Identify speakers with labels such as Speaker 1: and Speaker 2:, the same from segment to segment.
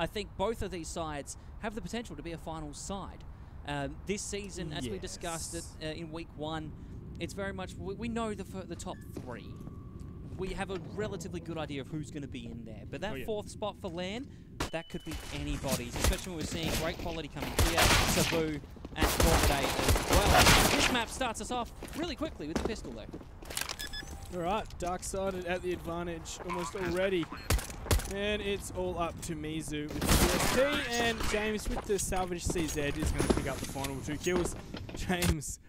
Speaker 1: I think both of these sides have the potential to be a finals side. This season, as we discussed it in week 1, it's very much, we know the top 3. We have a relatively good idea of who's going to be in there. But that 4th spot for LAN, that could be anybody's, especially when we're seeing great quality coming here, Sabu and Corday as well. This map starts us off really quickly with the pistol though.
Speaker 2: Alright, DarkSided at the advantage almost already. And it's all up to Mizu with the CSP, and James with the salvage CZ is going to pick up the final 2 kills. James,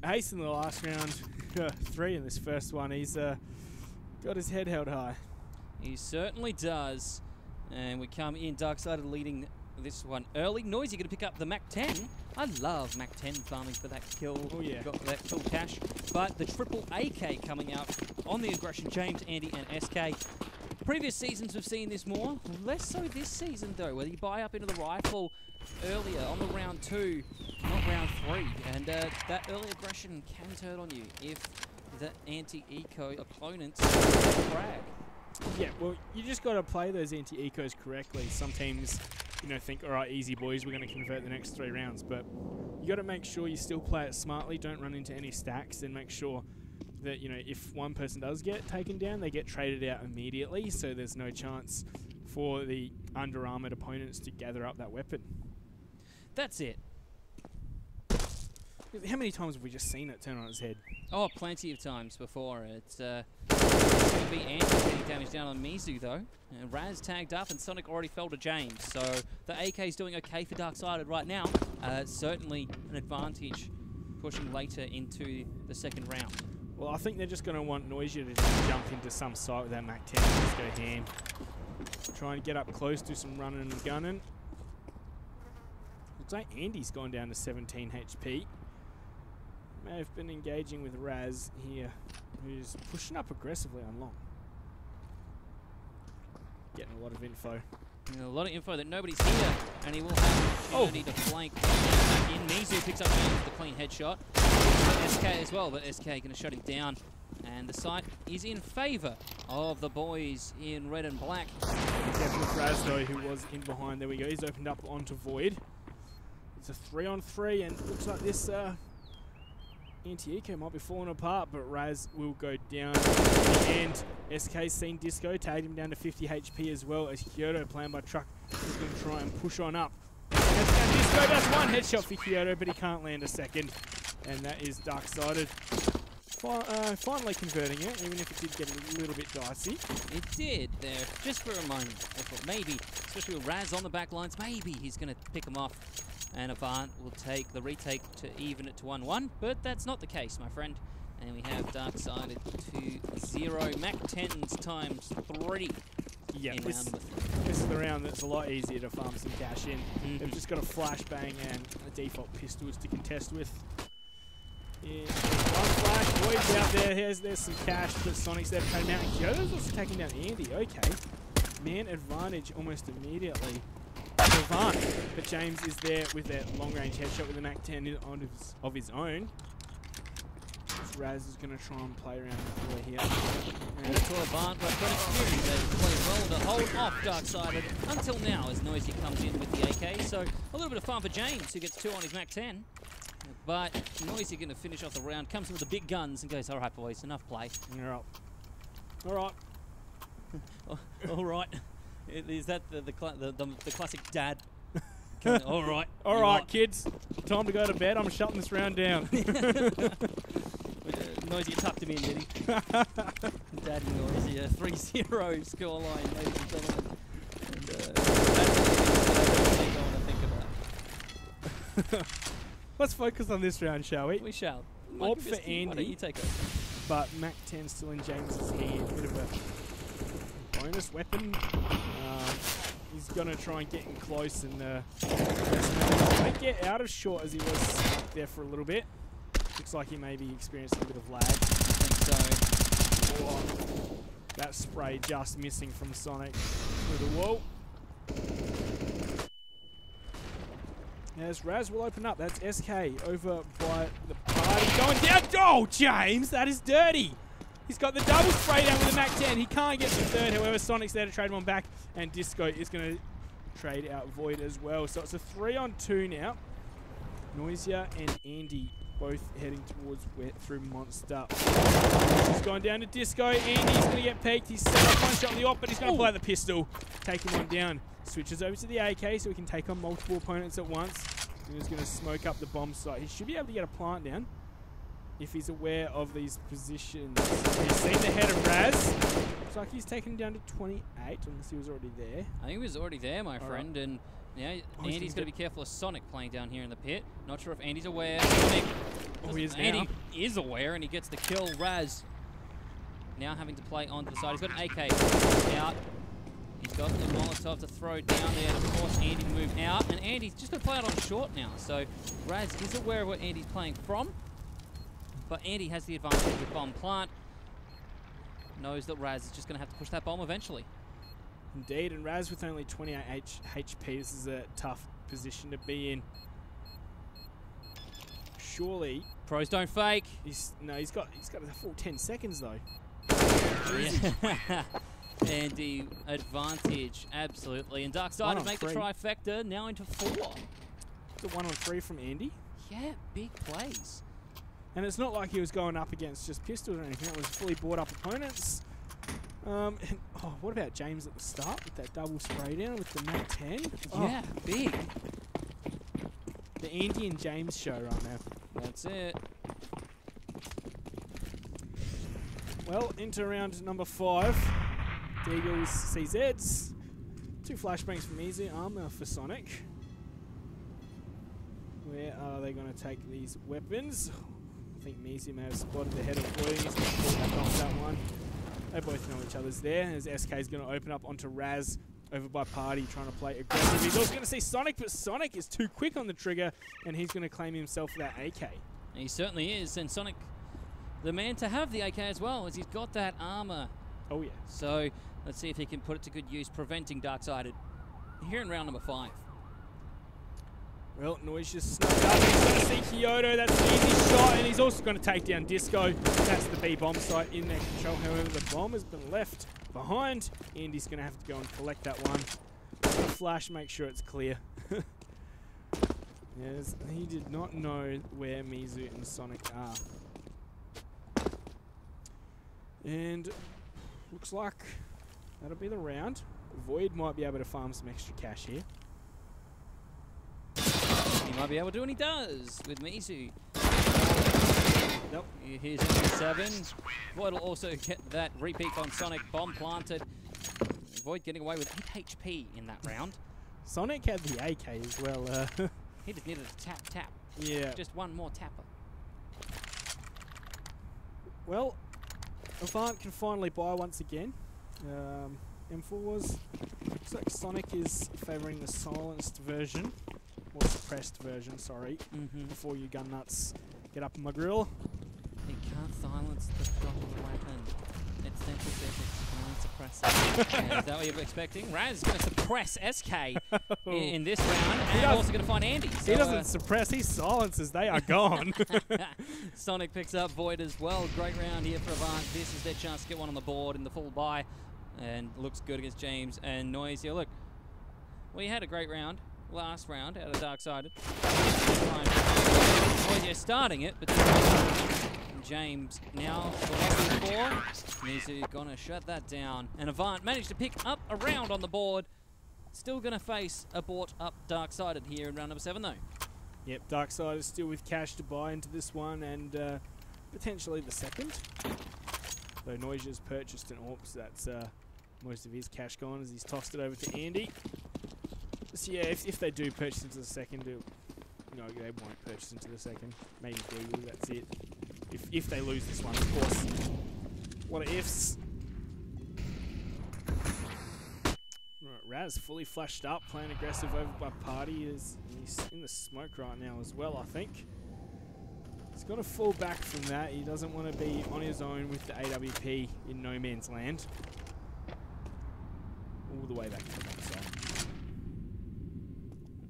Speaker 2: ace in the last round, 3 in this first one. He's got his head held high.
Speaker 1: He certainly does. And we come in, DarkSided leading this one early. Noisy going to pick up the Mac-10. I love Mac-10 farming for that kill.
Speaker 2: Oh yeah.
Speaker 1: Got that kill cash. But the triple AK coming out on the aggression. James, Andy, and SK. Previous seasons we've seen this more. Less so this season though, whether you buy up into the rifle earlier on the round 2, not round 3. And that early aggression can turn on you if the anti-eco opponents frag.
Speaker 2: Yeah, well, you just got to play those anti-ecos correctly. Some teams, think, all right, easy boys, we're going to convert the next 3 rounds. But you got to make sure you still play it smartly. Don't run into any stacks, and make sure that, if one person does get taken down, they get traded out immediately. So there's no chance for the under-armored opponents to gather up that weapon.
Speaker 1: That's it.
Speaker 2: How many times have we just seen it turn on its head?
Speaker 1: Oh, plenty of times before. It's going to be Andy getting damage down on Mizu, though. And Raz tagged up, and Sonic already fell to James. So the AK is doing okay for DarkSided right now. Certainly an advantage pushing later into the second round.
Speaker 2: Well, I think they're just going to want Noisia to just jump into some site with that Mac-10 and just go ham. Try and get up close, do some running and gunning. Looks like Andy's gone down to 17 HP. May have been engaging with Raz here, who's pushing up aggressively on long. Getting a lot of info.
Speaker 1: A lot of info that nobody's here, and he will have an opportunity to flank back in. Mizu picks up James with a clean headshot. SK as well, but SK going to shut him down. And the site is in favour of the boys in red and black.
Speaker 2: Careful with Raz though, who was in behind. There we go, he's opened up onto Void. It's a 3-on-3, and looks like this anti-eco might be falling apart, but Raz will go down. And SK's seen Disco, tagged him down to 50 HP as well, as Kyoto, playing by Truck, is going to try and push on up. Disco does 1 headshot for Kyoto, but he can't land a second. And that is DarkSided finally converting it, even if it did get a little bit dicey.
Speaker 1: It did there, just for a moment. I thought maybe, especially with Raz on the back lines, maybe he's going to pick him off. And Avant will take the retake to even it to 1-1, but that's not the case, my friend. And we have DarkSided to 0. Mac-10s times 3.
Speaker 2: Yeah,
Speaker 1: in round number 3.
Speaker 2: This is the round that's a lot easier to farm some cash in. They've just got a flashbang and a default pistols to contest with. Yeah, one flash, Void's out there. There's some cash, but Sonic's there to trade him out. And Kyoto's also taking down Andy. Okay, man advantage almost immediately. Avant, but James is there with that long-range headshot with the Mac-10 of his own. Raz is going to try and play around the floor here.
Speaker 1: And to Avant, but Q, they've played well to hold off DarkSided until now as Noisy comes in with the AK. So a little bit of fun for James, who gets 2 on his Mac-10. But Noisy going to finish off the round, comes in with the big guns and goes, all right, boys, enough play.
Speaker 2: All right. All right.
Speaker 1: All right. Is that the classic dad? All right.
Speaker 2: All right, kids. Time to go to bed. I'm shutting this round down.
Speaker 1: Noisy tucked him in, did he? Daddy Noisy, a 3-0 scoreline, ladies and gentlemen. And that's what I want to think about.
Speaker 2: Let's focus on this round, shall we?
Speaker 1: We shall.
Speaker 2: Opt for Andy.
Speaker 1: Why don't you take over?
Speaker 2: But Mac-10 still in James's hand. Bit of a bonus weapon. He's going to try and get in close and might get out of short as he was stuck there for a little bit. Looks like he maybe experienced a bit of lag. I think so. Oh, that spray just missing from Sonic through the wall. As Raz will open up, that's SK over by the party. Going down. Oh, James, that is dirty. He's got the double spray down with the Mac-10. He can't get the third. However, Sonic's there to trade one back, and Disco is going to trade out Void as well. So it's a 3-on-2 now. Noisia and Andy both heading towards through Monster. He's gone down to Disco. Andy's going to get peeked. He's set up one shot on the op, but he's going to play the pistol. Taking one down. Switches over to the AK so he can take on multiple opponents at once. And he's going to smoke up the bomb site. He should be able to get a plant down if he's aware of these positions. He's seen the head of Raz. Looks like he's taken down to 28, unless he was already there.
Speaker 1: I think he was already there, my friend, and now Andy's got to be careful of Sonic playing down here in the pit. Not sure if Andy's aware.
Speaker 2: He is
Speaker 1: Andy is aware, and he gets the kill. Raz now having to play onto the side. He's got an AK out. He's got the Molotov to throw down there. Of course, Andy to move out, and Andy's just going to play out on short now. So Raz is aware of what Andy's playing from, but Andy has the advantage with bomb plant. Knows that Raz is just going to have to push that bomb eventually.
Speaker 2: Indeed, and Raz with only 28 HP, this is a tough position to be in. Surely,
Speaker 1: pros don't fake.
Speaker 2: He's got a full 10 seconds though.
Speaker 1: Andy advantage, absolutely. And DarkSided make the trifecta now into 4.
Speaker 2: It's a 1-on-3 from Andy.
Speaker 1: Yeah, big plays.
Speaker 2: And it's not like he was going up against just pistols or anything. It was fully bought up opponents. And, what about James at the start with that double spray down with the Mat 10?
Speaker 1: Yeah, big.
Speaker 2: The Andy and James show right now.
Speaker 1: That's it.
Speaker 2: Well, into round number 5. Deagles, CZs. 2 flashbangs from Easy, armor for Sonic. Where are they going to take these weapons? I think Measy may have spotted the head of Void. He's going to pull back off that one. They both know each other's there. As SK is going to open up onto Raz over by Party, trying to play aggressive. He's also going to see Sonic, but Sonic is too quick on the trigger, and he's going to claim himself that AK.
Speaker 1: He certainly is, and Sonic, the man to have the AK as well, as he's got that armor.
Speaker 2: Oh yeah.
Speaker 1: So let's see if he can put it to good use, preventing DarkSided here in round number 5.
Speaker 2: Well, Noise just snuck up. He's going to see Kyoto. That's an easy shot, and he's also going to take down Disco. That's the B bomb site in their control. However, the bomb has been left behind. Andy's going to have to go and collect that one. Flash, make sure it's clear. Yes, he did not know where Mizu and Sonic are. And looks like that'll be the round. Void might be able to farm some extra cash here.
Speaker 1: He might be able to, and he does with Mizu.
Speaker 2: Nope.
Speaker 1: Here's into 7. Void will also get that repeat on Sonic, bomb planted. Void getting away with 8 HP in that round.
Speaker 2: Sonic had the AK as well.
Speaker 1: He just needed a tap.
Speaker 2: Yeah.
Speaker 1: Just one more tapper.
Speaker 2: Well, Avant can finally buy once again. M4s. Looks like Sonic is favouring the silenced version. Or suppressed version, sorry. Before you gun nuts get up in my grill.
Speaker 1: You can't silence the drop of the weapon. It's central physics. You can only suppress it. Is that what you're expecting? Raz is going to suppress SK in this round, and also going to find Andy. So,
Speaker 2: he doesn't suppress, he silences. They are gone.
Speaker 1: Sonic picks up Void as well. Great round here for Avant. This is their chance to get one on the board in the full buy, and looks good against James and Noise here. Look, we had a great round last round out of DarkSided. Noise starting it, but James now for 1v4. Mizu gonna shut that down. And Avant managed to pick up a round on the board. Still gonna face a bought up DarkSided here in round number 7 though.
Speaker 2: Yep, DarkSided is still with cash to buy into this one and potentially the second. Though Noise's purchased an AWP, so that's most of his cash gone as he's tossed it over to Andy. So yeah, if they do purchase into the second, no, they won't purchase into the second. Maybe Deagle, that's it. If they lose this one, of course. What are ifs? Right, Raz fully flashed up, playing aggressive over by Party. He's in the smoke right now as well, I think. He's got to fall back from that. He doesn't want to be on his own with the AWP in no man's land. All the way back to the other side.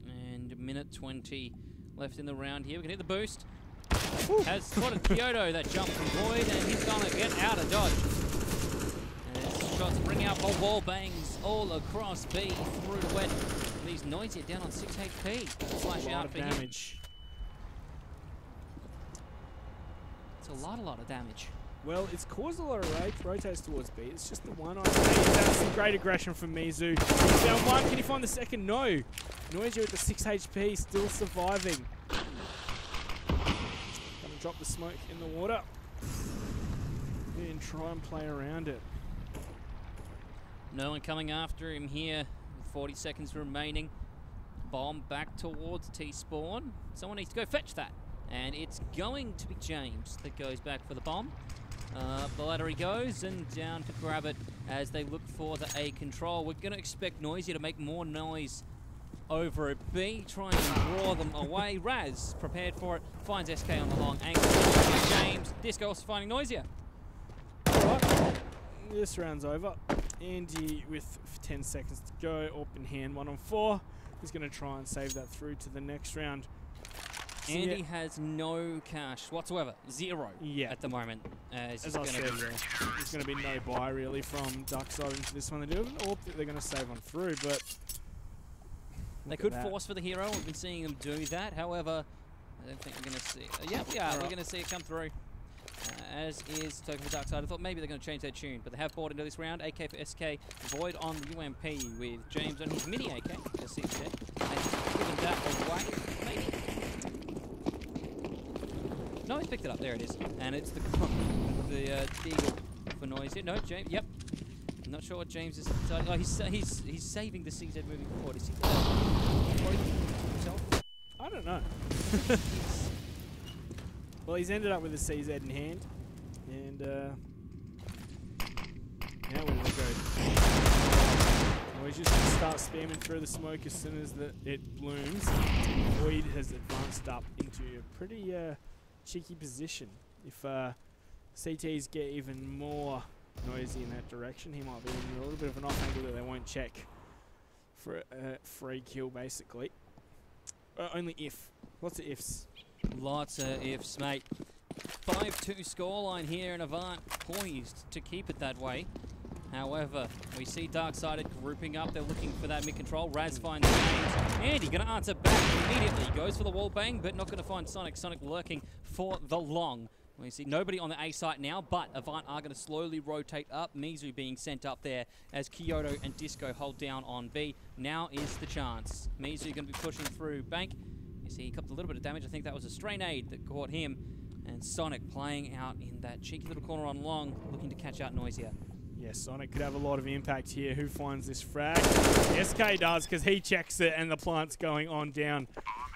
Speaker 1: And minute 20 left in the round here. We can hit the boost. Has spotted Kyoto, that jump from Void, and he's going to get out of dodge. And his shots bring out wall bangs all across B through to wet. sees Noisia down on 6 HP. Flash out for
Speaker 2: damage.
Speaker 1: him. It's a lot of damage.
Speaker 2: Well, it's caused a lot of rage. Rotates towards B. It's just the one on A. That's some great aggression from Mizu. He's down one. Can he find the second? No. Noisia with the 6 HP, still surviving. Gonna drop the smoke in the water. And try and play around it.
Speaker 1: No one coming after him here. With 40 seconds remaining. Bomb back towards T-spawn. Someone needs to go fetch that. And it's going to be James that goes back for the bomb. The ladder he goes and down to grab it as they look for the A control. We're going to expect Noisia to make more noise over at B, trying to draw them away. Raz, prepared for it, finds SK on the long angle. James, Disco also finding Noisia.
Speaker 2: Right. This round's over. Andy with 10 seconds to go, open hand, 1 on 4. He's going to try and save that through to the next round.
Speaker 1: Andy has no cash whatsoever, 0 at the moment.
Speaker 2: As I said, there's going to be no buy really from DarkSided into this one. They do have an AWP that they're going to save on through, but
Speaker 1: they could force for the hero. We've been seeing them do that. However, I don't think we're going to see. Yeah, we are. We're going to see it come through. As is token for DarkSided. I thought maybe they're going to change their tune, but they have bought into this round. AK for SK, Void on the UMP with James on his mini AK. Just seems dead. They've given that away. Maybe. No, he's picked it up. There it is. And it's the Deagle for Noisia. No, James. Yep. I'm not sure what James is deciding. Oh, he's saving the CZ moving forward. Is he himself?
Speaker 2: I don't know. Well, he's ended up with a CZ in hand. And now where do they go? Well, he's just going to start spamming through the smoke as soon as it blooms. Void has advanced up into a pretty cheeky position. If CTs get even more noisy in that direction, he might be in a little bit of an off angle that they won't check for a free kill, basically. Only if. Lots of ifs.
Speaker 1: Lots of ifs, mate. 5-2 scoreline here, and Avant poised to keep it that way. However, we see DarkSided grouping up. They're looking for that mid-control. Raz finds James. Andy going to answer back immediately. Goes for the wall bang, but not going to find Sonic. Sonic lurking for the long. We see nobody on the A site now, but Avant are going to slowly rotate up. Mizu being sent up there as Kyoto and Disco hold down on B. Now is the chance. Mizu going to be pushing through Bank. You see he copped a little bit of damage. I think that was a stray nade that caught him. And Sonic playing out in that cheeky little corner on long, looking to catch out Noisia.
Speaker 2: Yeah, Sonic could have a lot of impact here. Who finds this frag? SK does, because he checks it and the plant's going on down.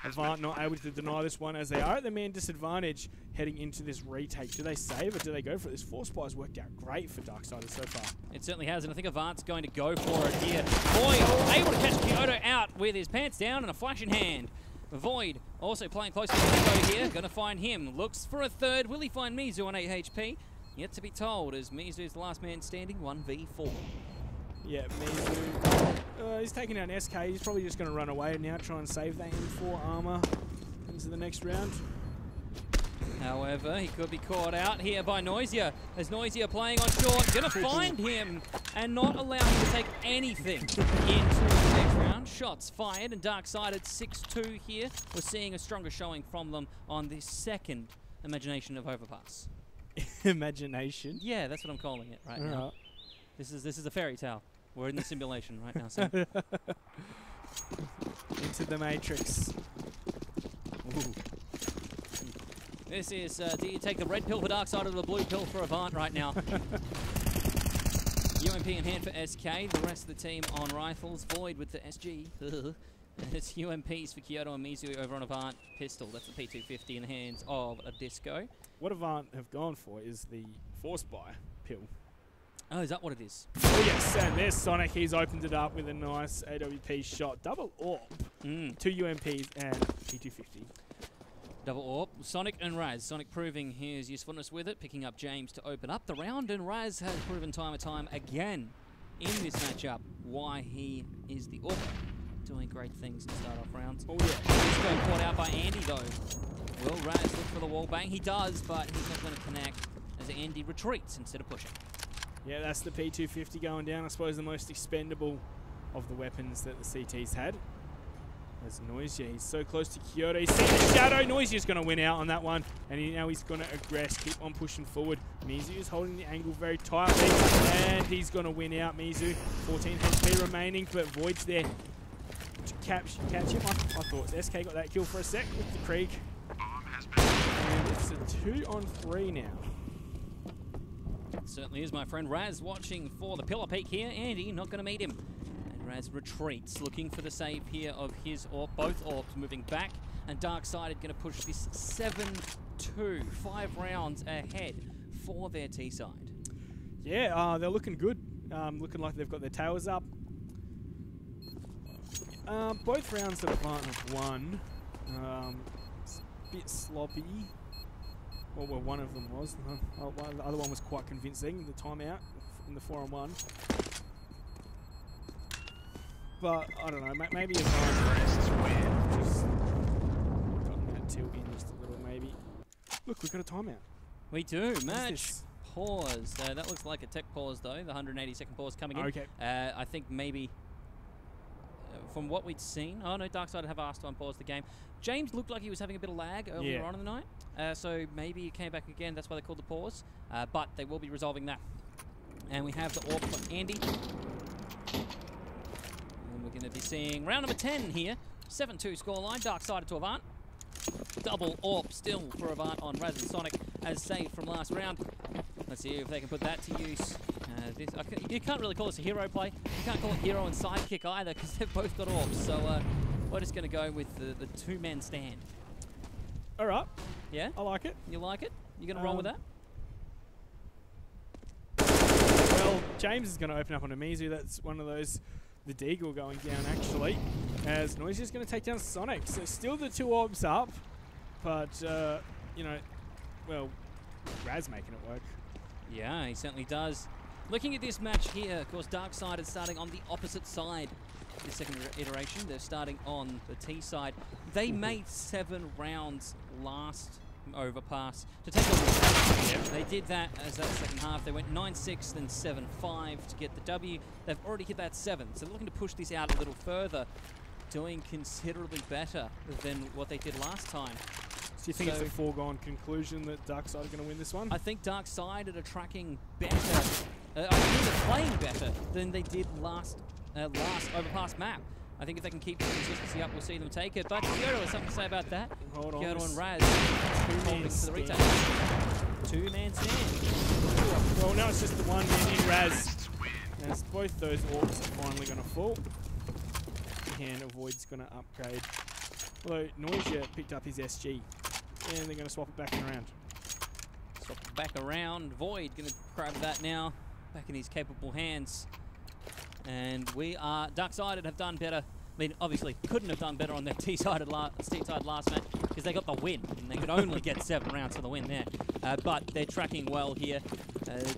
Speaker 2: Avant not able to deny this one as they are at the man disadvantage heading into this retake. Do they save or do they go for it? This force spy's worked out great for DarkSided so far.
Speaker 1: It certainly has, and I think Avant's going to go for it here. Void able to catch Kyoto out with his pants down and a flash in hand. Void also playing close to Disco here. Going to find him. Looks for a third. Will he find Mizu on 8 HP? Yet to be told, as Mizu is the last man standing, 1v4.
Speaker 2: Yeah, Mizu. He's taking out SK. He's probably just going to run away now, try and save that M4 armor into the next round.
Speaker 1: However, he could be caught out here by Noisia. As Noisia playing on short, going to find him and not allow him to take anything into the next round. Shots fired, and DarkSided 6-2 here. We're seeing a stronger showing from them on this second Imagination of Overpass.
Speaker 2: Imagination?
Speaker 1: Yeah, that's what I'm calling it right now. This is a fairy tale. We're in the simulation right now. So.
Speaker 2: Into the Matrix.
Speaker 1: Ooh. This is, do you take the red pill for DarkSided or the blue pill for Avant right now? UMP in hand for SK, the rest of the team on rifles. Void with the SG. It's UMPs for Kyoto and Mizu over on Avant. Pistol, that's the P250 in the hands of a Disco.
Speaker 2: What Avant have gone for is the force buy pill.
Speaker 1: Oh, is that what it is?
Speaker 2: Oh yes, and there's Sonic. He's opened it up with a nice AWP shot. Double AWP. 2 UMPs and P250.
Speaker 1: Double AWP. Sonic and Raz. Sonic proving his usefulness with it, picking up James to open up the round, and Raz has proven time and time again in this matchup why he is the AWP. Doing great things in start-off rounds. Oh yeah. He's going caught out by Andy though. Will Raz look for the wall bang? He does, but he's not going to connect as Andy retreats instead of pushing.
Speaker 2: Yeah, that's the P250 going down. I suppose the most expendable of the weapons that the CTs had. There's Noisia. He's so close to Kyoto. He's seen the shadow. Noisia's going to win out on that one. And now he's going to aggress, keep on pushing forward. Mizu is holding the angle very tightly. And he's going to win out. Mizu, 14 HP remaining, but Void's there to catch him. My thoughts. SK got that kill for a sec with the Krieg. And it's a 2-on-3 now.
Speaker 1: Certainly is, my friend. Raz watching for the pillar peak here. Andy not going to meet him. And Raz retreats, looking for the save here of his orb. Both orbs moving back. And DarkSided going to push this 7-2. 5 rounds ahead for their T-side.
Speaker 2: Yeah, they're looking good. Looking like they've got their tails up. Both rounds that Avant have won. It's a bit sloppy. Well, one of them was. The other one was quite convincing, the timeout in the 4-on-1. But, I don't know, maybe Avant just gotten that tilt in just a little, maybe. Look, we've got a timeout.
Speaker 1: We do. Match pause. That looks like a tech pause, though. The 180-second pause coming in.
Speaker 2: Okay.
Speaker 1: I think maybe... from what we'd seen, oh no, DarkSided have asked to unpause the game. James looked like he was having a bit of lag earlier on in the night, so maybe he came back again. That's why they called the pause. But they will be resolving that. And we have the orb for Andy. And we're going to be seeing round number 10 here. 7-2 scoreline. DarkSided to Avant. Double orb still for Avant on Raz and Sonic as saved from last round. Let's see if they can put that to use. You can't really call this a hero play. You can't call it hero and sidekick either because they've both got orbs. So we're just going to go with the two-man stand.
Speaker 2: All right.
Speaker 1: Yeah?
Speaker 2: I like it.
Speaker 1: You like it? You going to roll with that?
Speaker 2: Well, James is going to open up on a Mizu. That's one of those, the Deagle going down actually. As Noisia's going to take down Sonic. So still the 2 orbs up. But, you know, well, Raz making it work.
Speaker 1: Yeah, he certainly does. Looking at this match here, of course, DarkSided starting on the opposite side. The second iteration, they're starting on the T side. They made 7 rounds last overpass to take over. They did that as that second half. They went 9-6, then 7-5 to get the W. They've already hit that 7, so they're looking to push this out a little further, doing considerably better than what they did last time.
Speaker 2: Do you think it's a foregone conclusion that DarkSided are going to win this one?
Speaker 1: I think DarkSided are tracking better. I think they're playing better than they did last overpass map. I think if they can keep the consistency up, we'll see them take it. But Kyoto has something to say about that.
Speaker 2: Hold on.
Speaker 1: Kyoto and Raz holding to the retake. 2-man stand.
Speaker 2: Well, now it's just the 1 man in Raz. As both those orbs are finally going to fall. And Void's going to upgrade. Although Noisia picked up his SG. And they're going to swap it back around.
Speaker 1: Swap it back around. Void going to grab that now. Back in his capable hands. And we are... DarkSided have done better. I mean, obviously, couldn't have done better on their T-side last match because they got the win. And they could only get 7 rounds for the win there. But they're tracking well here.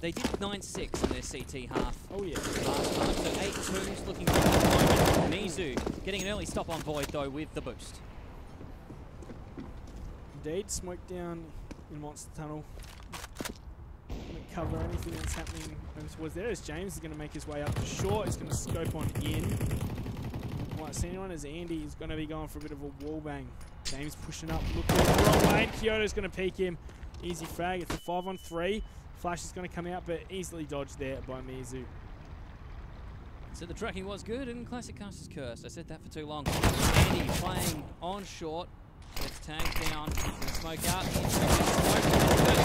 Speaker 1: They did 9-6 in their CT half.
Speaker 2: Oh, yeah.
Speaker 1: Last time. So 8-2's looking good at the moment. Mizu getting an early stop on Void, though, with the boost.
Speaker 2: Indeed, smoke down in Monster Tunnel. Cover anything that's happening over towards there as James is going to make his way up to short. He's going to scope on in. Might see anyone as Andy is going to be going for a bit of a wallbang. James pushing up, looking the wrong way. Kyoto's going to peek him. Easy frag. It's a 5-on-3. Flash is going to come out, but easily dodged there by Mizu.
Speaker 1: So the tracking was good and Classic Caster's Curse. I said that for too long. Andy playing on short. Gets tagged down. Smoke out.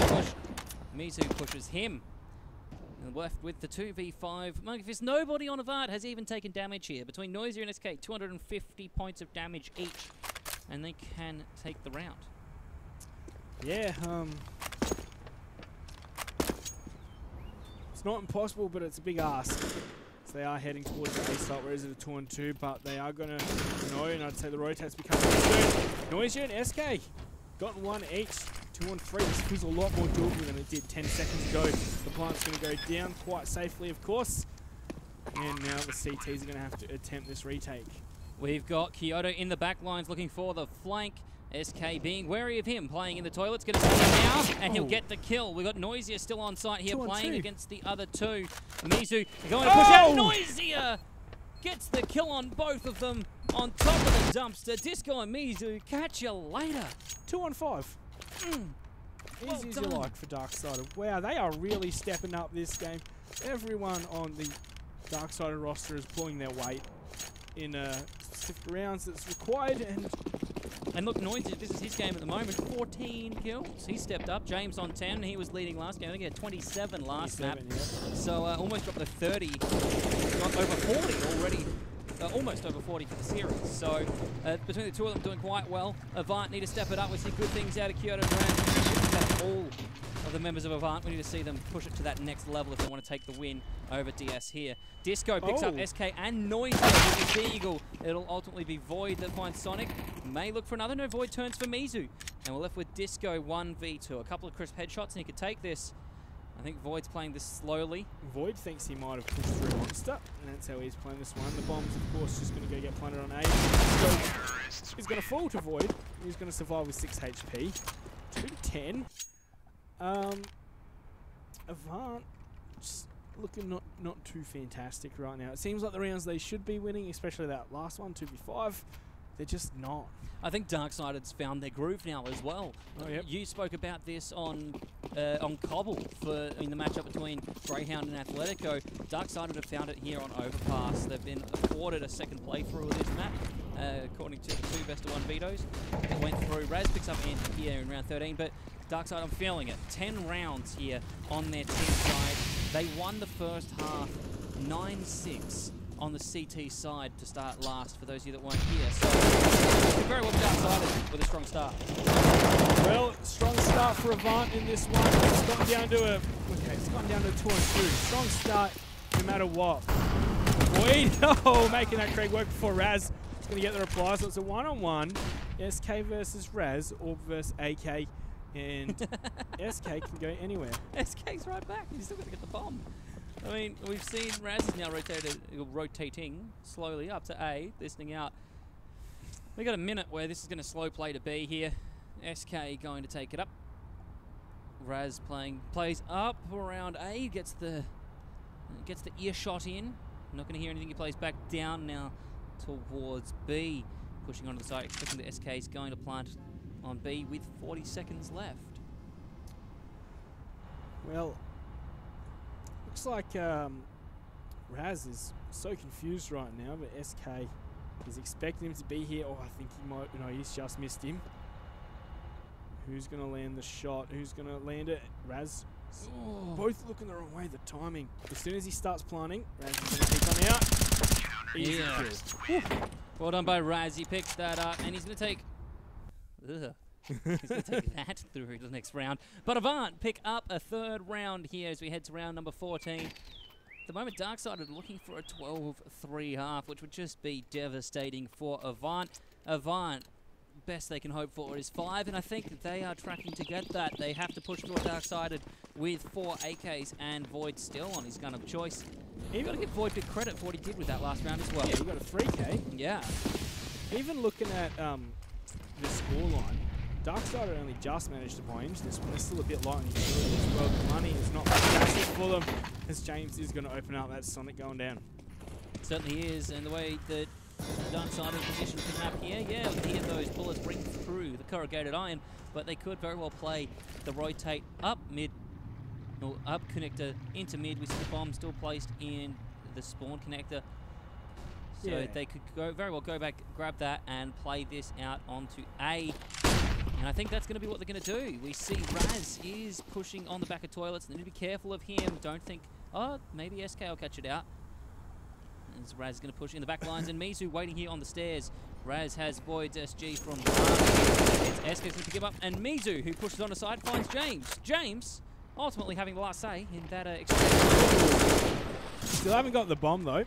Speaker 1: Push. Mizu pushes him. And left with the 2v5. If nobody on Avant has even taken damage here. Between Noisia and SK, 250 points of damage each. And they can take the round.
Speaker 2: Yeah, it's not impossible, but it's a big ask. So they are heading towards the A site, where is it a 2-on-2, but they are going to know, and I'd say the rotate's becoming soon. Noisia and SK, gotten 1 each. 2-on-3. This feels a lot more doable than it did 10 seconds ago. The plant's going to go down quite safely, of course. And now the CTs are going to have to attempt this retake.
Speaker 1: We've got Kyoto in the back lines looking for the flank. SK being wary of him, playing in the toilets. Going to see him now, and he'll get the kill. We've got Noisia still on site here, playing against the other 2. Mizu going to push out. Noisia gets the kill on both of them. on top of the dumpster. Disco and Mizu, catch you later.
Speaker 2: 2 on 5. Easy as you like for DarkSided. Wow, they are really stepping up this game. Everyone on the DarkSided roster is pulling their weight in specific rounds that's required.
Speaker 1: And look, Noise, this is his game at the moment. 14 kills. He stepped up. James on 10. He was leading last game. I think he had 27 last map.
Speaker 2: Yeah.
Speaker 1: So almost dropped to 30. Got over 40 already. Almost over 40 for the series. So between the two of them doing quite well. Avant need to step it up. We see good things out of Kyoto Brand. All of the members of Avant, we need to see them push it to that next level if they want to take the win over DS here. Disco picks up SK and Noise with the Eagle. It'll ultimately be Void that finds Sonic. May look for another. No, Void turns for Mizu. And we're left with Disco 1v2. A couple of crisp headshots and he could take this. I think Void's playing this slowly. Void
Speaker 2: thinks he might have pushed through Monster, and that's how he's playing this one. The bomb's, of course, just going to go get planted on A. So he's going to fall to Void. He's going to survive with 6 HP. 2-10. Avant just looking not too fantastic right now. It seems like the rounds they should be winning, especially that last one, 2v5. They're just not.
Speaker 1: I think DarkSided's found their groove now as well.
Speaker 2: Oh, yep.
Speaker 1: You spoke about this on Cobble in the matchup between Greyhound and Athletico. DarkSided have found it here on Overpass. They've been afforded a second playthrough of this map, according to the 2 best of 1 vetoes that went through. Raz picks up Anti here in round 13, but DarkSide, I'm feeling it. 10 rounds here on their team side. They won the first half 9-6 on the CT side to start last, for those of you that weren't here. So, very well DarkSided with a strong start.
Speaker 2: Well, strong start for Avant in this one. It's gone down to it's gone down to 2 on 2. Strong start no matter what. Void, making that Craig work before Raz is going to get the reply. So it's a 1-on-1. SK versus Raz, or versus AK. And SK can go anywhere.
Speaker 1: SK's right back. He's still going to get the bomb. I mean, we've seen Raz is now rotating slowly up to A, listening out. We got a minute where this is going to slow play to B here. SK going to take it up. Raz plays up around A, gets the earshot in. Not going to hear anything. He plays back down now towards B, pushing onto the side, expecting the SK is going to plant on B with 40 seconds left.
Speaker 2: Well, looks like Raz is so confused right now, but SK is expecting him to be here. Oh, I think he might, he's just missed him. Who's going to land the shot? Who's going to land it? Raz. Both looking the wrong way, the timing. As soon as he starts planting, Raz is going to keep coming out. Easy kill.
Speaker 1: Well done by Raz. He picks that up, and he's going to take... he's going to take that through to the next round. But Avant pick up a 3rd round here as we head to round number 14. At the moment, DarkSided are looking for a 12-3 half, which would just be devastating for Avant. Avant, best they can hope for is 5, and I think they are tracking to get that. They have to push for DarkSided with 4 AKs and Void still on his gun of choice. You've got to give Void big credit for what he did with that last round as well.
Speaker 2: Yeah, he got a 3K.
Speaker 1: Yeah.
Speaker 2: Even looking at the scoreline, DarkSided only just managed to buy into this one. They're still a bit light on utility as well. The money is not fantastic for them, as James is going to open up that Sonic going down.
Speaker 1: Certainly is, and the way that DarkSided position the map here, yeah, we can hear those bullets bring through the corrugated iron, but they could very well play the rotate up mid, or up connector into mid. We see the bomb still placed in the spawn connector. So they could very well go back, grab that, and play this out onto A. And I think that's going to be what they're going to do. We see Raz is pushing on the back of toilets. They need to be careful of him. Don't think, oh, maybe SK will catch it out. As Raz is going to push in the back lines, and Mizu waiting here on the stairs. Raz has Void's SG from It's SK going to pick him up, and Mizu, who pushes on the side, finds James. James ultimately having the last say in that exchange.
Speaker 2: Still haven't got the bomb, though.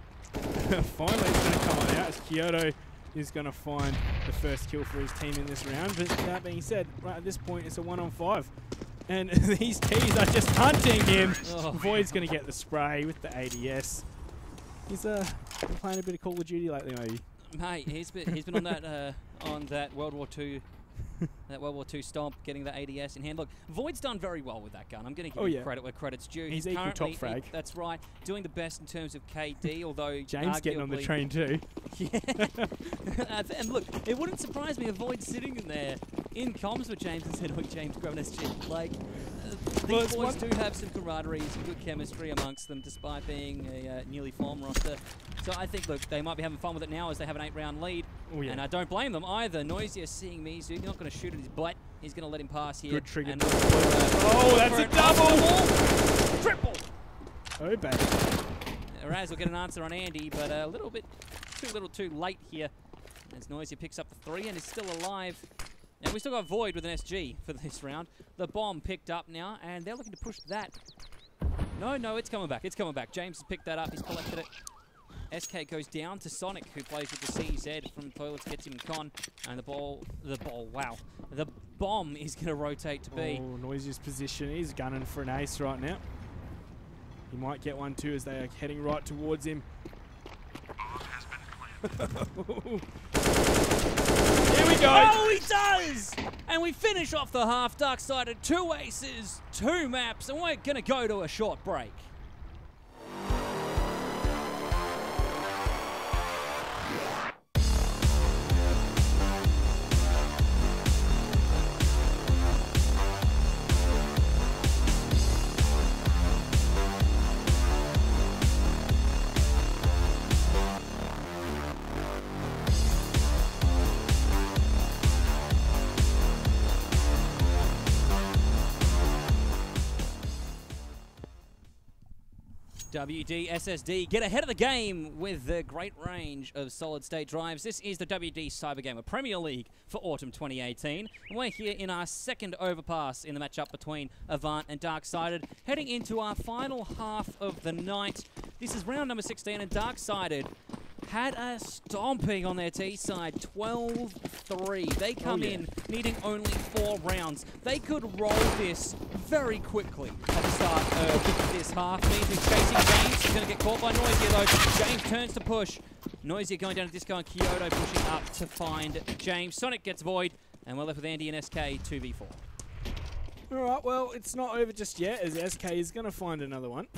Speaker 2: Finally, it's going to come on out as Kyoto is going to find the first kill for his team in this round. But that being said, right at this point, it's a 1-on-5. And these T's are just hunting him. Oh. Void's going to get the spray with the ADS. He's been playing a bit of Call of Duty lately, maybe.
Speaker 1: Mate, he's been on that World War II that World War II stomp, getting the ADS in hand. Look, Void's done very well with that gun. I'm going to give him credit where credit's due.
Speaker 2: He's equal top frag.
Speaker 1: That's right. Doing the best in terms of KD, although
Speaker 2: James getting on the train too.
Speaker 1: Yeah. And look, it wouldn't surprise me if Void's sitting in there in comms with James and said, "Oh, James, grab an SG." Like, these boys do have some camaraderie, some good chemistry amongst them, despite being a newly formed roster. So I think, look, they might be having fun with it now as they have an 8-round lead.
Speaker 2: Oh, yeah.
Speaker 1: And I don't blame them either. Noisier seeing Mizu. He's not going to shoot at his butt. He's going to let him pass here.
Speaker 2: Good trigger.
Speaker 1: Oh,
Speaker 2: that's a double!
Speaker 1: Triple!
Speaker 2: Oh, baby.
Speaker 1: Raz will get an answer on Andy, but a little bit too late here. As Noisier picks up the 3 and is still alive. And we still got Void with an SG for this round. The bomb picked up now, and they're looking to push that. No, it's coming back. It's coming back. James has picked that up. He's collected it. SK goes down to Sonic, who plays with the CZ from Toilets, gets him con. And the bomb is going to rotate to B.
Speaker 2: Oh, Noisier's position. He's gunning for an ace right now. He might get one too as they are heading right towards him. Here we go!
Speaker 1: Oh, he does! And we finish off the half. DarkSided, 2 aces, 2 maps, and we're going to go to a short break. WD SSD get ahead of the game with the great range of solid-state drives. This is the WD Cybergamer Premier League for Autumn 2018. And we're here in our second overpass in the matchup between Avant and DarkSided, heading into our final half of the night. This is round number 16, and DarkSided had a stomping on their T side, 12-3. They come in needing only 4 rounds. They could roll this very quickly at the start of this half. Means chasing James. He's going to get caught by Noisier though. James turns to push. Noisier going down to Disco and Kyoto pushing up to find James. Sonic gets Void, and we're left with Andy and SK 2v4.
Speaker 2: Alright, well, it's not over just yet, as SK is going to find another one.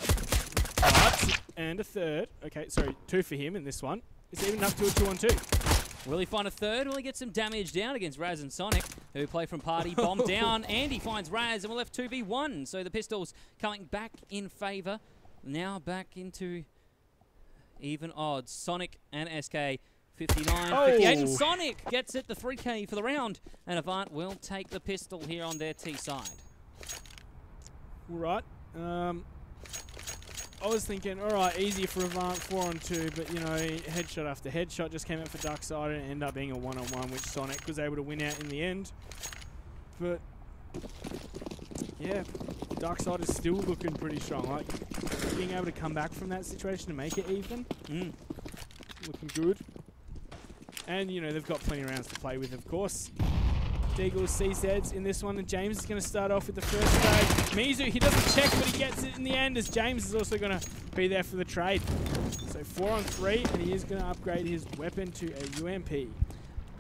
Speaker 2: And a third. Okay, sorry, 2 for him in this one. It's even up to a 2-on-2.
Speaker 1: Will he find a third? Will he get some damage down against Raz and Sonic, who play from party? Bomb down. Andy finds Raz, and we're left 2v1. So the pistols coming back in favour. Now back into even odds. Sonic and SK 59, 58. And Sonic gets it, the 3K for the round. And Avant will take the pistol here on their T side.
Speaker 2: Right. I was thinking, alright, easy for Avant, 4-on-2, but, you know, headshot after headshot just came out for DarkSided and ended up being a 1-on-1, which Sonic was able to win out in the end. But, yeah, DarkSided is still looking pretty strong. Like, being able to come back from that situation to make it even, looking good. And, you know, they've got plenty of rounds to play with, of course. Deagle's CZs in this one, and James is going to start off with the first trade. Mizu, he doesn't check, but he gets it in the end, as James is also going to be there for the trade. So 4-on-3, and he is going to upgrade his weapon to a UMP.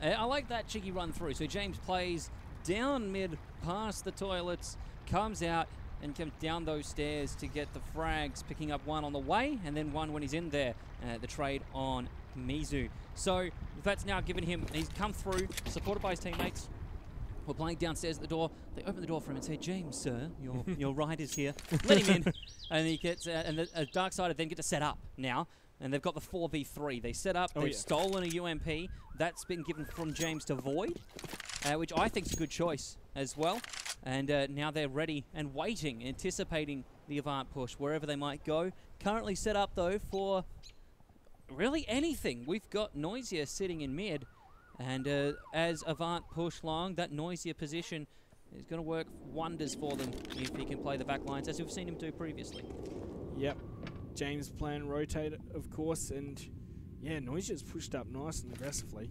Speaker 1: I like that cheeky run through. So James plays down mid, past the toilets, comes out, and comes down those stairs to get the frags, picking up 1 on the way, and then 1 when he's in there. The trade on Mizu. So that's now given him, he's come through, supported by his teammates. We're playing downstairs at the door. They open the door for him and say, "James, sir, your ride is here." Let him in, and he gets. And the DarkSided then get to set up now, and they've got the 4v3. They set up. They've stolen a UMP. That's been given from James to Void, which I think is a good choice as well. And now they're ready and waiting, anticipating the Avant push wherever they might go. Currently set up though for really anything. We've got Noisier sitting in mid. And as Avant push long, that Noisier position is going to work wonders for them if he can play the back lines, as we've seen him do previously.
Speaker 2: Yep. James playing rotate, of course, and yeah, Noisier's pushed up nice and aggressively.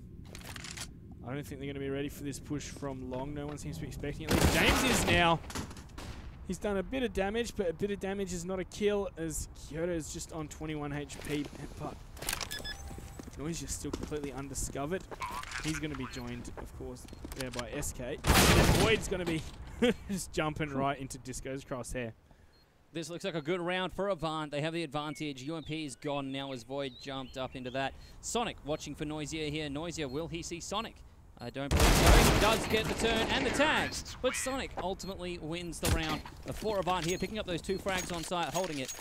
Speaker 2: I don't think they're going to be ready for this push from long. No one seems to be expecting it. At least James is now. He's done a bit of damage, but a bit of damage is not a kill, as Kyoto is just on 21 HP, but Noisier's still completely undiscovered. He's going to be joined, of course, there by SK. And Void's going to be just jumping right into Disco's crosshair.
Speaker 1: This looks like a good round for Avant. They have the advantage. UMP is gone now as Void jumped up into that. Sonic watching for Noisia here. Noisia, will he see Sonic? I don't believe so. He does get the turn and the tag, but Sonic ultimately wins the round. For Avant here, picking up those 2 frags on site, holding it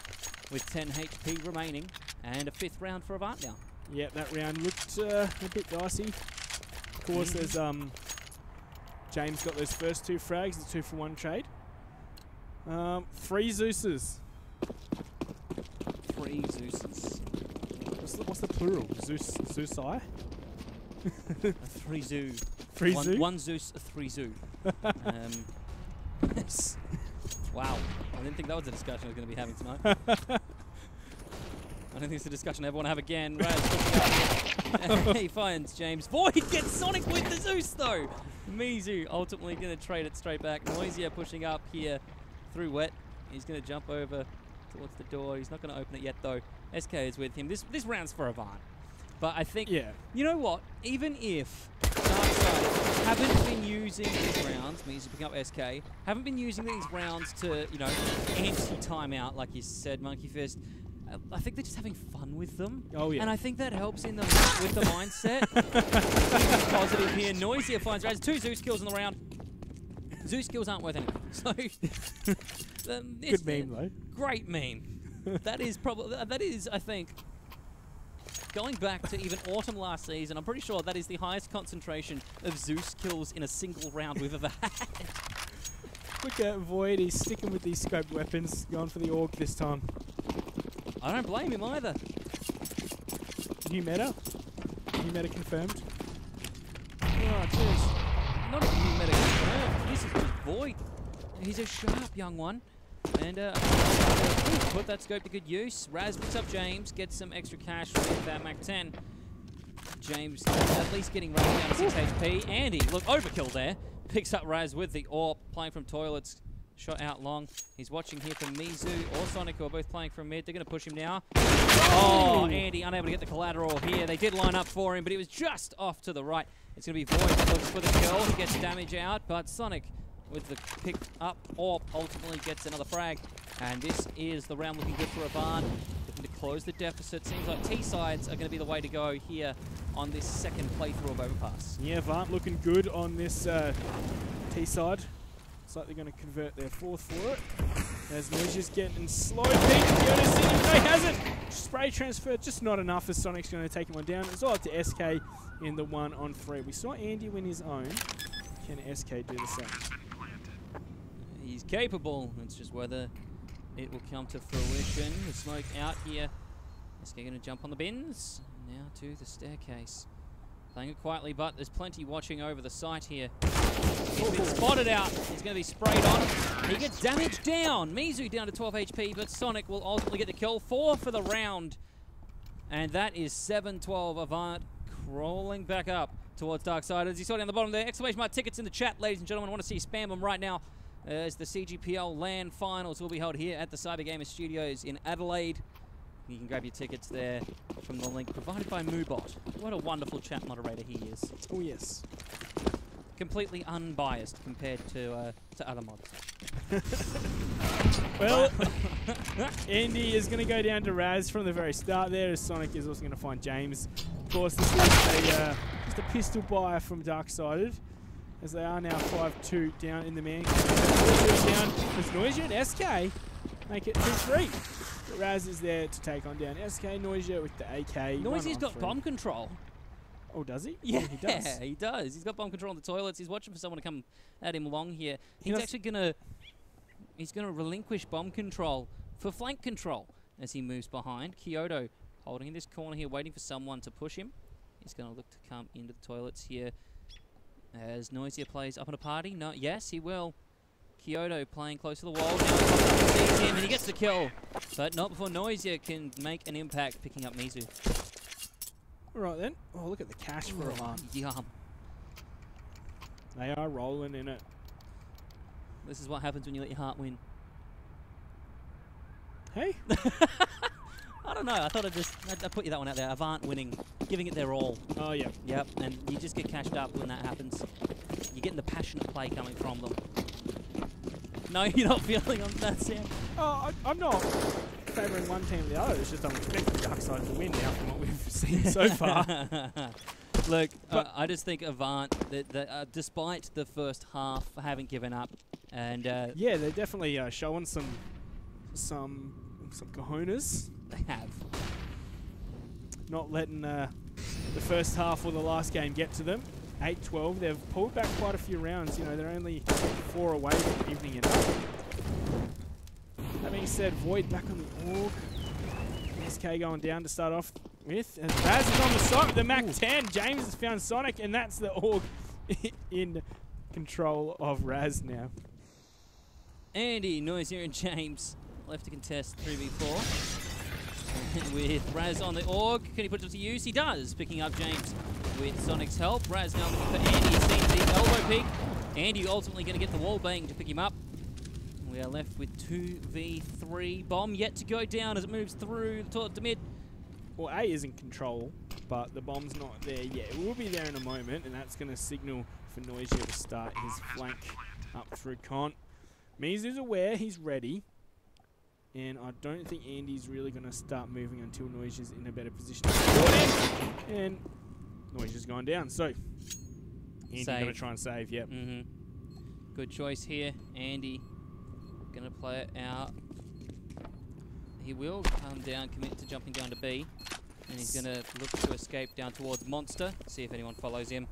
Speaker 1: with 10 HP remaining, and a 5th round for Avant now.
Speaker 2: Yeah, that round looked a bit dicey. Of course, there's James got those first 2 frags, the 2-for-1 trade. 3 Zeuses.
Speaker 1: 3 Zeuses.
Speaker 2: What's the plural? Zeusai?
Speaker 1: 3 zoo.
Speaker 2: 3 zoo?
Speaker 1: 1 Zeus, 3 zoo. Wow. I didn't think that was a discussion I was going to be having tonight. I don't think it's a discussion I ever want to have again. Raz he finds James. Void gets Sonic with the Zeus though. Mizu ultimately going to trade it straight back. Noisia pushing up here through wet. He's going to jump over towards the door. He's not going to open it yet though. SK is with him. This round's for Avant. But I think, you know what? Even if DarkSided haven't been using these rounds, Mizu picking up SK, haven't been using these rounds to, you know, anti-timeout, like you said, Monkey Fist, I think they're just having fun with them.
Speaker 2: Oh, yeah.
Speaker 1: And I think that helps in the with the mindset. Positive here. Noisia finds Raz. 2 Zeus kills in the round. Zeus kills aren't worth anything. So,
Speaker 2: good meme, though.
Speaker 1: Great meme. That is probably, I think, going back to even Autumn last season, I'm pretty sure that is the highest concentration of Zeus kills in a single round we've ever had.
Speaker 2: Look at Void, he's sticking with these scoped weapons, going for the Orc this time.
Speaker 1: I don't blame him either.
Speaker 2: New meta? New meta confirmed?
Speaker 1: Oh, jeez. Not a new meta confirmed. This is just Void. He's a sharp young one. And put that scope to good use. Raz picks up James, gets some extra cash with that Mac 10. James at least getting running down to 6 HP. Andy, look, overkill there. Picks up Raz with the AWP, playing from toilets. Shot out long. He's watching here for Mizu or Sonic, who are both playing from mid. They're going to push him now. Oh, Andy unable to get the collateral here. They did line up for him, but he was just off to the right. It's going to be Void that looks for the kill. He gets damage out, but Sonic with the pick up AWP ultimately gets another frag. And this is the round looking good for Avant. Looking to close the deficit. Seems like T-sides are going to be the way to go here on this second playthrough of Overpass.
Speaker 2: Yeah, Avant looking good on this T-side. Looks like they're going to convert their 4th for it. As Noisia's getting slow peek. He hasn't. Spray transfer, just not enough as Sonic's going to take him one down. It's all up to SK in the 1-on-3. We saw Andy win his own. Can SK do the same?
Speaker 1: He's capable. It's just whether it will come to fruition. The smoke out here. SK going to jump on the bins. Now to the staircase. Playing it quietly, but there's plenty watching over the site here. He's been spotted out. He's going to be sprayed on. He gets damaged down. Mizu down to 12 HP, but Sonic will ultimately get the kill. 4 for the round. And that is 7-12. Avant crawling back up towards DarkSided. As you saw down the bottom there, exclamation mark tickets in the chat, ladies and gentlemen. I want to see you spam them right now. As the CGPL LAN finals will be held here at the Cybergamer Studios in Adelaide. You can grab your tickets there from the link provided by Moobot. What a wonderful chat moderator he is.
Speaker 2: Oh, yes.
Speaker 1: Completely unbiased compared to other mods.
Speaker 2: Well, Andy is going to go down to Raz from the very start there, as Sonic is also going to find James. Of course, this is just a pistol buyer from DarkSided, as they are now 5-2 down in the man. Down with Noisia and SK make it 2-3. Raz is there to take on down SK. Noisia with the AK.
Speaker 1: Noisia's got bomb control.
Speaker 2: Oh, does he?
Speaker 1: Yeah,
Speaker 2: he does.
Speaker 1: He does. He's got bomb control on the toilets. He's watching for someone to come at him long here. He's actually gonna relinquish bomb control for flank control as he moves behind. Kyoto holding in this corner here, waiting for someone to push him. He's gonna look to come into the toilets here as Noisia plays up in a party. No, yes, he will. Kyoto playing close to the wall. Now sees him and he gets the kill, but not before Noisia can make an impact, picking up Mizu.
Speaker 2: All right then. Oh, look at the cash for Avant.
Speaker 1: Yum.
Speaker 2: They are rolling in it.
Speaker 1: This is what happens when you let your heart win.
Speaker 2: Hey.
Speaker 1: I don't know. I thought I'd put you that one out there. Avant winning, giving it their all.
Speaker 2: Oh, yeah.
Speaker 1: Yep, and you just get cashed up when that happens. You're getting the passionate play coming from them. No, you're not feeling on that, Sam.
Speaker 2: Oh, I'm not favouring one team or the other. It's just I'm expecting DarkSided to win now from what we've seen so far.
Speaker 1: Look, I just think Avant, that despite the first half, haven't given up. And
Speaker 2: yeah, they're definitely showing some cojones.
Speaker 1: They have.
Speaker 2: Not letting the first half or the last game get to them. 8-12. They've pulled back quite a few rounds. You know, they're only 4 away from evening it up. That being said, Void back on the org. SK going down to start off with. And Raz is on the side, the Mac 10. James has found Sonic, and that's the org in control of Raz now.
Speaker 1: Andy, Noisier, and James left to contest 3v4. With Raz on the org. Can he put it to use? He does, picking up James with Sonic's help. Raz now looking for Andy. He's seen the elbow peek. Andy ultimately going to get the wall bang to pick him up. We are left with 2v3. Bomb yet to go down as it moves through to mid.
Speaker 2: Well, A is in control, but the bomb's not there yet. It will be there in a moment, and that's going to signal for Noisier to start his flank up through Con. Mizu's aware, he's ready. And I don't think Andy's really going to start moving until Noisier's in a better position to support him. And Noisier's gone down. So, Andy's going to try and save, yep.
Speaker 1: Good choice here. Andy going to play it out. He will come down, commit to jumping down to B. And he's going to look to escape down towards Monster. See if anyone follows him.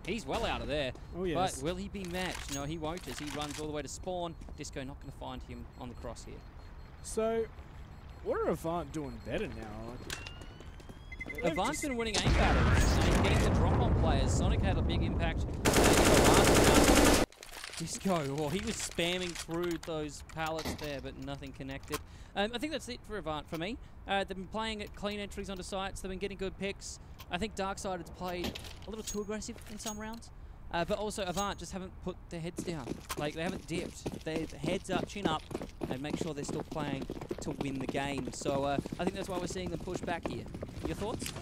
Speaker 1: He's well out of there.
Speaker 2: Oh, yes.
Speaker 1: But will he be matched? No, he won't as he runs all the way to spawn. Disco not going to find him on the cross here.
Speaker 2: So, what are Avant doing better now?
Speaker 1: Avant's been winning aim battles and getting the drop on players. Sonic had a big impact in the last round. Disco, well, he was spamming through those pallets there, but nothing connected. I think that's it for Avant for me. They've been playing at clean entries onto sites. They've been getting good picks. I think DarkSided's played a little too aggressive in some rounds. But also Avant just haven't put their heads down. Like, they haven't dipped. They're heads up, chin up, and make sure they're still playing to win the game. So I think that's why we're seeing them push back here. Your thoughts?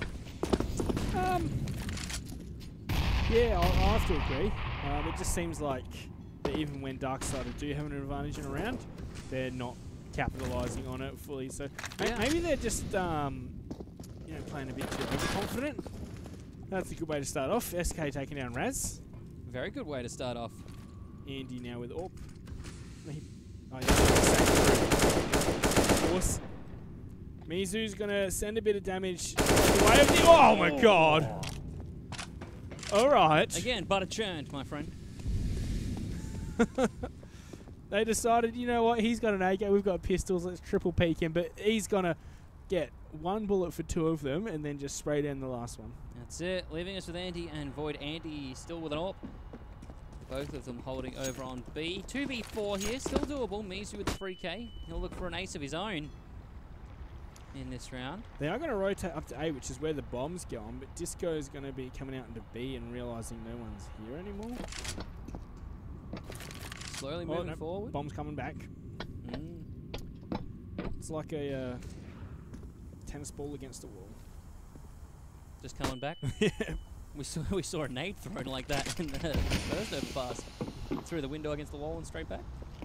Speaker 2: Yeah, I'll have to agree. It just seems like that even when DarkSided do have an advantage in a round, they're not capitalising on it fully. So maybe they're just you know, playing a bit too overconfident. That's a good way to start off. SK taking down Raz.
Speaker 1: Very good way to start off.
Speaker 2: Andy now with AWP. Oh, yeah, of course. Mizu's going to send a bit of damage the way of the... Oh, my God. All right.
Speaker 1: Again, butter churned, my friend.
Speaker 2: They decided, you know what, he's got an AK, we've got pistols, let's triple peek him, but he's going to get one bullet for 2 of them and then just spray down the last one.
Speaker 1: That's it, leaving us with Andy and Void. Andy still with an AWP. Both of them holding over on B. 2v4 here, still doable. Mizu with the 3K. He'll look for an ace of his own in this round.
Speaker 2: They are going to rotate up to A, which is where the bomb's going, but Disco is going to be coming out into B and realising no one's here anymore.
Speaker 1: Slowly moving forward.
Speaker 2: Bomb's coming back. It's like a tennis ball against the wall.
Speaker 1: Just coming back?
Speaker 2: Yeah.
Speaker 1: We saw a nade thrown like that in the first overpass. Through the window against the wall and straight back.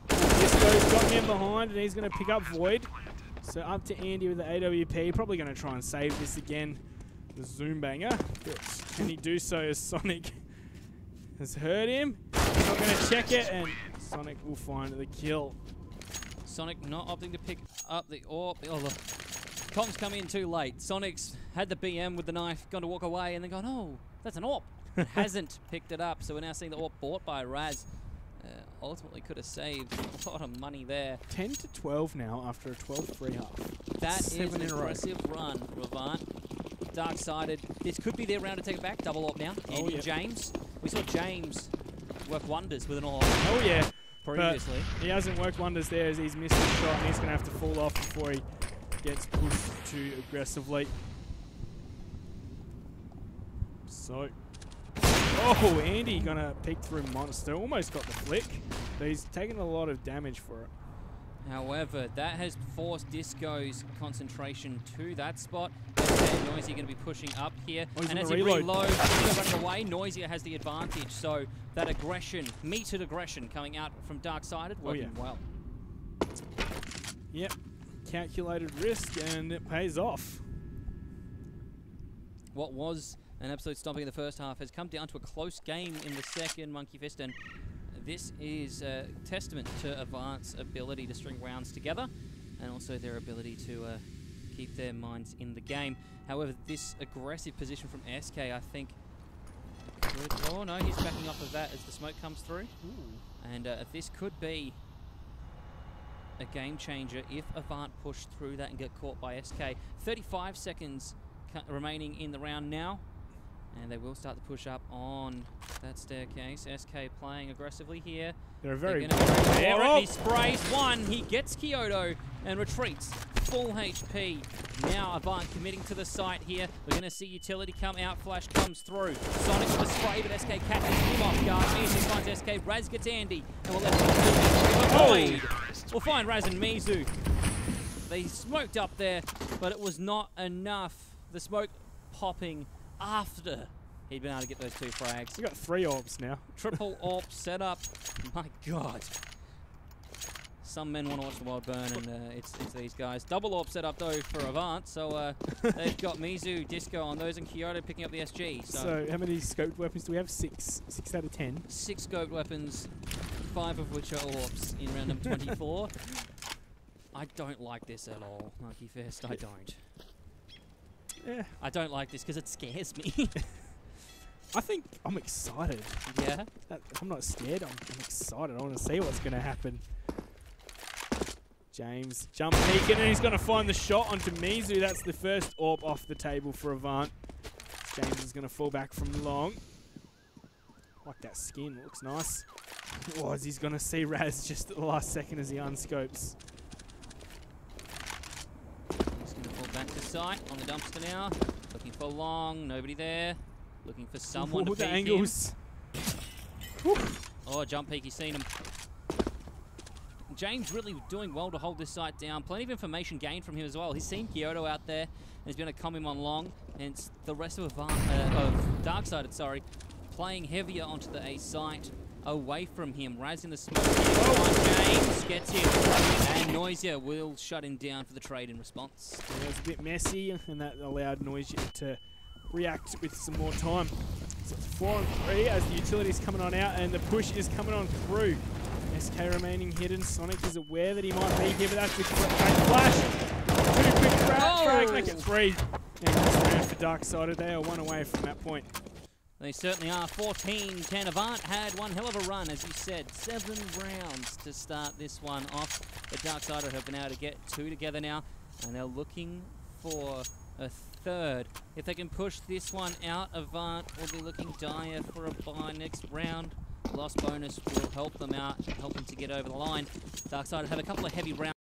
Speaker 2: Disco's got him behind and he's going to pick up Void. So up to Andy with the AWP. Probably going to try and save this again. The zoom banger. But can he do so as Sonic has heard him? He's not going to check it and Sonic will find the kill.
Speaker 1: Sonic not opting to pick up the AWP. Oh, look. Comms come in too late. Sonic's had the BM with the knife, gone to walk away, and then gone, oh, that's an AWP. Hasn't picked it up, so we're now seeing the AWP bought by Raz. Ultimately could have saved a lot of money there.
Speaker 2: 10 to 12 now after a 12-3 half.
Speaker 1: That is an impressive run for Avant. DarkSided. This could be their round to take it back. Double AWP now. Andy James. We saw James work wonders with an AWP.
Speaker 2: Oh, yeah.
Speaker 1: Previously.
Speaker 2: But he hasn't worked wonders there as he's missed his shot and he's going to have to fall off before he gets pushed too aggressively. So, oh, Andy gonna peek through Monster. Almost got the flick, but he's taken a lot of damage for it.
Speaker 1: However, that has forced Disco's concentration to that spot. And Noisia going to be pushing up here.
Speaker 2: Oh,
Speaker 1: and as he reloads, he's running away. Noisia has the advantage. So that aggression, metered aggression coming out from DarkSided, working well.
Speaker 2: Yep. Calculated risk, and it pays off.
Speaker 1: What was an absolute stomping in the first half has come down to a close game in the second, Monkey Fist, and this is a testament to Avant's ability to string rounds together and also their ability to keep their minds in the game. However, this aggressive position from SK, I think... Oh no, he's backing off of that as the smoke comes through. Ooh. And this could be a game changer if Avant push through that and get caught by SK. 35 seconds remaining in the round now. And they will start to push up on that staircase. SK playing aggressively here.
Speaker 2: They're very...
Speaker 1: He sprays one. He gets Kyoto and retreats. Full HP. Now Avant committing to the site here. We're going to see utility come out. Flash comes through. Sonic with a spray, but SK catches him off guard. Mizu finds SK. Raz gets Andy. And we'll let him We'll find Raz and Mizu. They smoked up there, but it was not enough. The smoke popping after he'd been able to get those 2 frags.
Speaker 2: We got 3 orbs now.
Speaker 1: Triple orb setup. My God. Some men want to watch the world burn, and it's these guys. Double orb setup though for Avant, so they've got Mizu, Disco on those, and Kyoto picking up the SG.
Speaker 2: So how many scoped weapons do we have? 6. 6 out of 10.
Speaker 1: 6 scoped weapons, 5 of which are orbs in round number 24. I don't like this at all, Monkey Fist. I don't.
Speaker 2: Yeah.
Speaker 1: I don't like this because it scares me.
Speaker 2: I think I'm excited.
Speaker 1: Yeah?
Speaker 2: I'm not scared. I'm excited. I want to see what's going to happen. James jump peeking, and he's going to find the shot onto Mizu. That's the first orb off the table for Avant. James is going to fall back from long. Like that skin. Looks nice. Oh, he's going to see Raz just at the last second as he unscopes.
Speaker 1: Back to site on the dumpster now. Looking for long. Nobody there. Looking for someone to peek the angles. Oh, jump peek. He's seen him. James really doing well to hold this site down. Plenty of information gained from him as well. He's seen Kyoto out there, and he's going to come him on long. And it's the rest of DarkSided, sorry, playing heavier onto the A site. Away from him, Raz in the smoke. James gets him, and Noisia will shut him down for the trade in response.
Speaker 2: Yeah, it was a bit messy, and that allowed Noisia to react with some more time. So it's 4 on 3 as the utility's coming on out, and the push is coming on through. SK remaining hidden. Sonic is aware that he might be here, but that's the flash. 2 quick frag, make it 3. And it's round for DarkSided. They are 1 away from that point.
Speaker 1: They certainly are. 14-10. Avant had one hell of a run, as you said. 7 rounds to start this one off. The DarkSided have been able to get 2 together now, and they're looking for a 3rd. If they can push this one out, Avant will be looking dire for a bye next round. Lost bonus will help them out, help them to get over the line. DarkSided have a couple of heavy rounds.